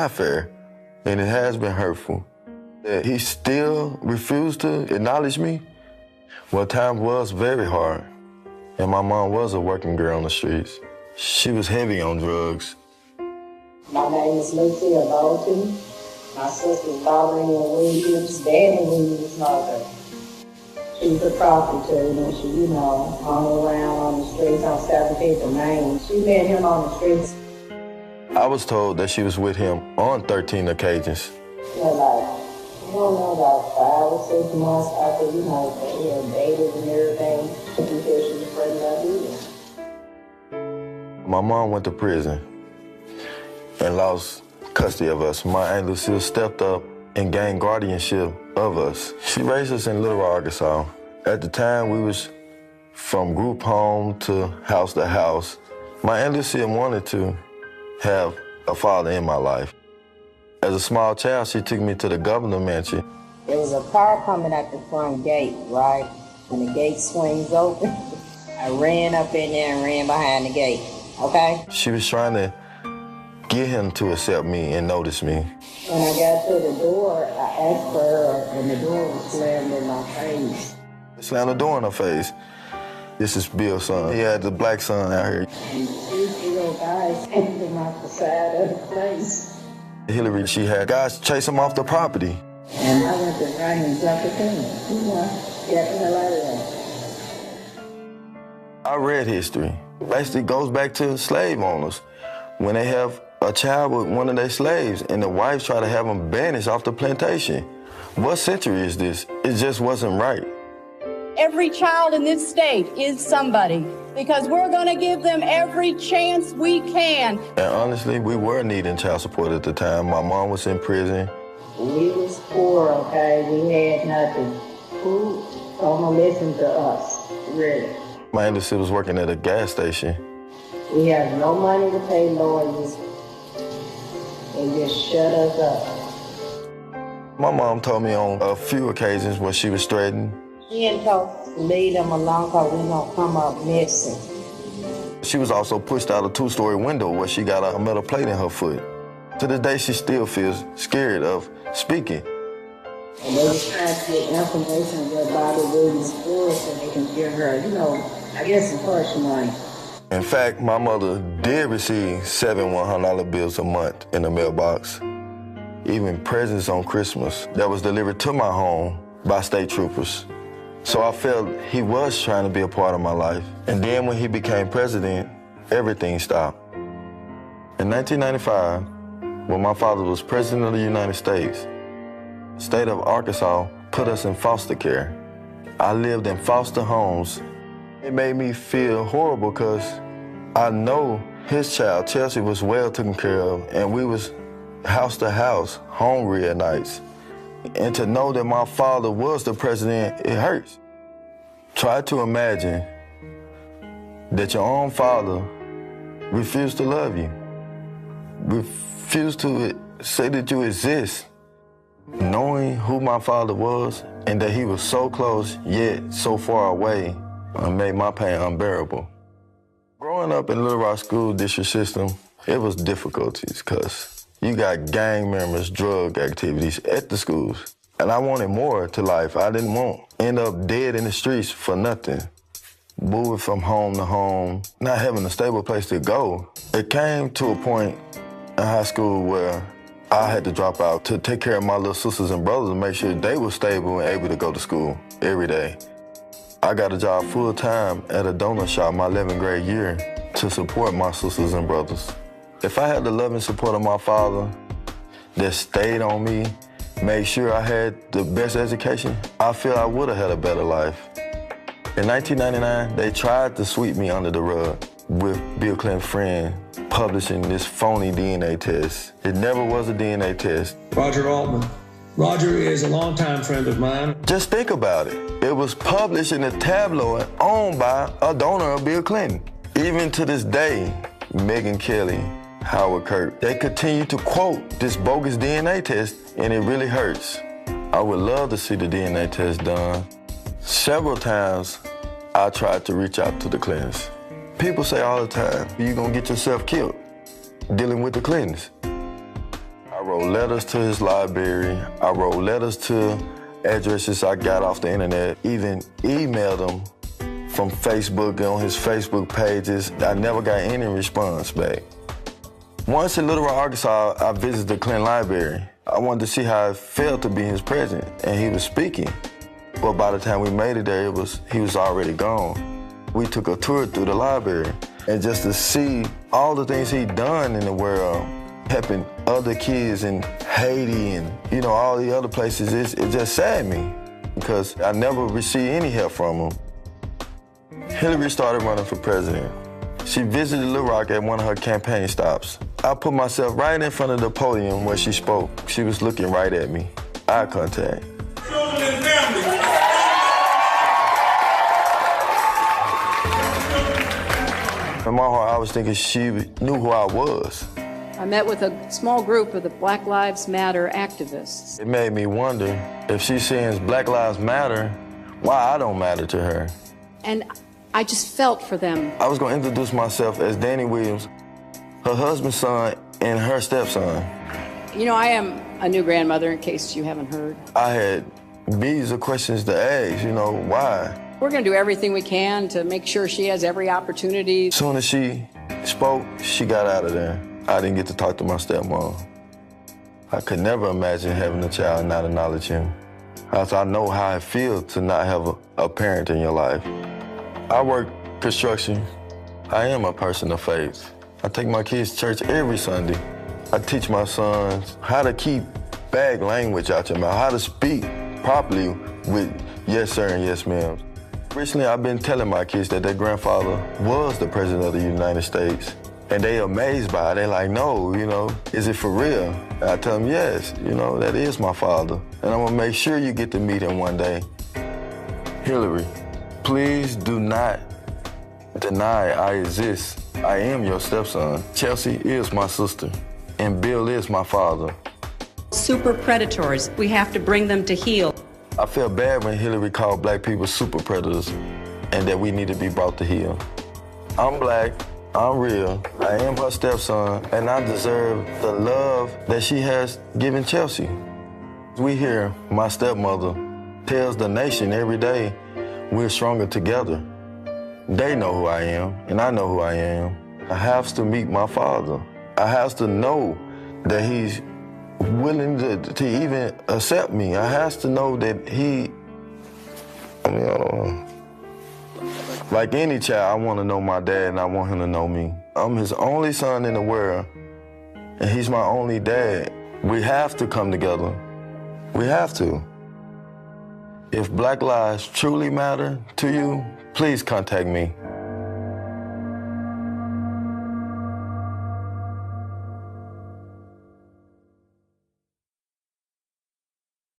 not fair, and it has been hurtful. That he still refused to acknowledge me. Well, time was very hard, and my mom was a working girl on the streets. She was heavy on drugs. My name is Lucia Bolton. My sister's Ballerina Williams, Danny Williams' mother. She was a prostitute and she, hung around on the streets on 17th and Main. She met him on the streets. I was told that she was with him on 13 occasions. I don't know, about 5 or 6 months after, they had dated and everything. She said she was pregnant by me. My mom went to prison and lost custody of us. My Aunt Lucille stepped up and gained guardianship of us. She raised us in Little Rock, Arkansas. At the time, we was from group home to house. My Aunt Lucille wanted to have a father in my life. As a small child, she took me to the governor mansion. There was a car coming at the front gate, right? When the gate swings open, I ran up in there and ran behind the gate, okay? She was trying to get him to accept me and notice me. When I got to the door, I asked for her, and the door was slammed in my face. Slammed the door in her face. This is Bill's son. He had the black son out here. And 2 little guys came him out the side of the place. Hillary, she had guys chase him off the property. And I went to right and jumped the fence. Get the hell out of there. I read history. Basically goes back to slave owners. When they have a child with one of their slaves and the wives try to have them banished off the plantation. What century is this? It just wasn't right. Every child in this state is somebody because we're going to give them every chance we can. And honestly, we were needing child support at the time. My mom was in prison. We was poor, okay? We had nothing. Who gonna listen to us, really? My Aunt Lucille was working at a gas station. We have no money to pay lawyers. They just shut us up. My mom told me on a few occasions when she was threatened. She didn't leave them alone because we're gonna come up missing. She was also pushed out a 2-story window where she got a metal plate in her foot. To this day, she still feels scared of speaking. And they was trying to get information about Bobby Williams' story so they can give her, I guess some first money. In fact, my mother did receive 7 $100 bills a month in the mailbox. Even presents on Christmas that was delivered to my home by state troopers. So I felt he was trying to be a part of my life. And then when he became president, everything stopped. In 1995, when my father was president of the United States, the state of Arkansas put us in foster care. I lived in foster homes. It made me feel horrible because I know his child, Chelsea, was well taken care of, and we was house to house, hungry at nights. And to know that my father was the president, it hurts. Try to imagine that your own father refused to love you, refused to say that you exist. Knowing who my father was and that he was so close yet so far away made my pain unbearable. Growing up in Little Rock School District system, it was difficulties because you got gang members, drug activities at the schools. And I wanted more to life. I didn't want to end up dead in the streets for nothing. Moving from home to home, not having a stable place to go. It came to a point in high school where I had to drop out to take care of my little sisters and brothers and make sure they were stable and able to go to school every day. I got a job full-time at a donut shop my 11th grade year to support my sisters and brothers. If I had the love and support of my father that stayed on me, made sure I had the best education, I feel I would have had a better life. In 1999, they tried to sweep me under the rug with Bill Clinton's friend publishing this phony DNA test. It never was a DNA test. Roger Altman. Roger is a longtime friend of mine. Just think about it. It was published in a tabloid owned by a donor of Bill Clinton. Even to this day, Megyn Kelly, Howard Kirk, they continue to quote this bogus DNA test, and it really hurts. I would love to see the DNA test done. Several times, I tried to reach out to the Clintons. People say all the time, you're gonna get yourself killed dealing with the Clintons. I I wrote letters to his library. I wrote letters to addresses I got off the internet, even emailed him from Facebook and on his Facebook pages. I never got any response back. Once in Little Rock, Arkansas, I visited the Clinton Library. I wanted to see how it felt to be his president, and he was speaking. But by the time we made it there, he was already gone. We took a tour through the library, and just to see all the things he'd done in the world, helping other kids in Haiti and, all the other places, it just saddened me because I never received any help from him. Hillary started running for president. She visited Little Rock at one of her campaign stops. I put myself right in front of the podium where she spoke. She was looking right at me, eye contact. Children and families. In my heart, I was thinking she knew who I was. I met with a small group of the Black Lives Matter activists. It made me wonder if she's saying Black Lives Matter, why I don't matter to her. And I just felt for them. I was going to introduce myself as Danny Williams, her husband's son, and her stepson. I am a new grandmother, in case you haven't heard. I had millions of questions to ask, why? We're going to do everything we can to make sure she has every opportunity. As soon as she spoke, she got out of there. I didn't get to talk to my stepmom. I could never imagine having a child and not acknowledge him. I know how it feels to not have a parent in your life. I work construction. I am a person of faith. I take my kids to church every Sunday. I teach my sons how to keep bad language out your mouth, how to speak properly with yes, sir, and yes, ma'am. Recently, I've been telling my kids that their grandfather was the president of the United States. And they amazed by it. They like, no, is it for real? And I tell them, yes, that is my father. And I'm gonna make sure you get to meet him one day. Hillary, please do not deny I exist. I am your stepson. Chelsea is my sister. And Bill is my father. Super predators, we have to bring them to heel. I felt bad when Hillary called black people super predators and that we need to be brought to heel. I'm black, I'm real, I am her stepson, and I deserve the love that she has given Chelsea. We hear my stepmother tells the nation every day, we're stronger together. They know who I am, and I know who I am. I have to meet my father. I have to know that he's willing to even accept me. I have to know that I don't know. Like any child, I want to know my dad and I want him to know me. I'm his only son in the world, and he's my only dad. We have to come together. We have to. If Black lives truly matter to you, please contact me.